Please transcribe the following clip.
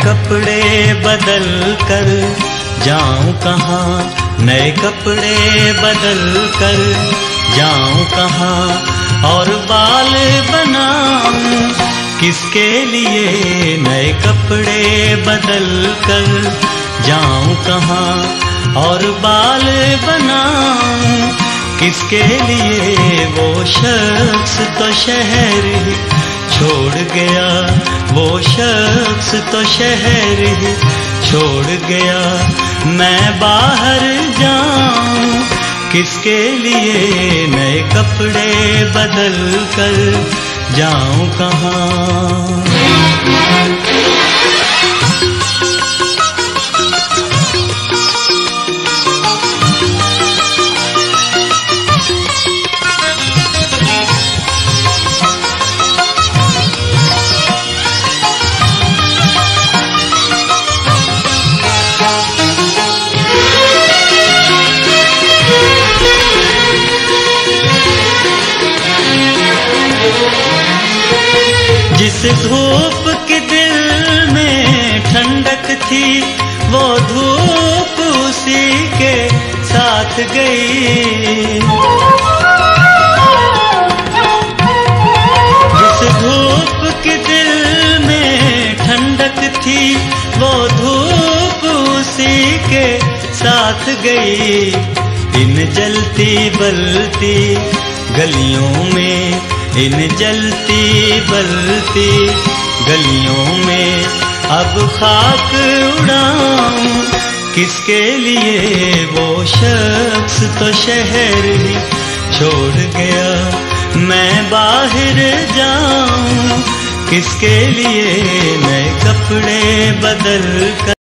कपड़े बदल कर जाऊं कहाँ, नए कपड़े बदल कर जाऊं कहाँ, और बाल बनाऊं किसके लिए। नए कपड़े बदल कर जाऊं कहाँ, और बाल बनाऊं किसके लिए। वो शख्स तो शहर ही छोड़ गया, वो शख्स तो शहर ही छोड़ गया। मैं बाहर जाऊं किसके लिए, नए कपड़े बदल कर जाऊं कहाँ। जिस धूप के दिल में ठंडक थी, वो धूप उसी के साथ गई। जिस धूप के दिल में ठंडक थी, वो धूप उसी के साथ गई। इन जलती बलती गलियों में, इन जलती बलती गलियों में अब खाक उड़ाऊं किसके लिए। वो शख्स तो शहर ही छोड़ गया, मैं बाहर जाऊं किसके लिए। नए कपड़े बदल कर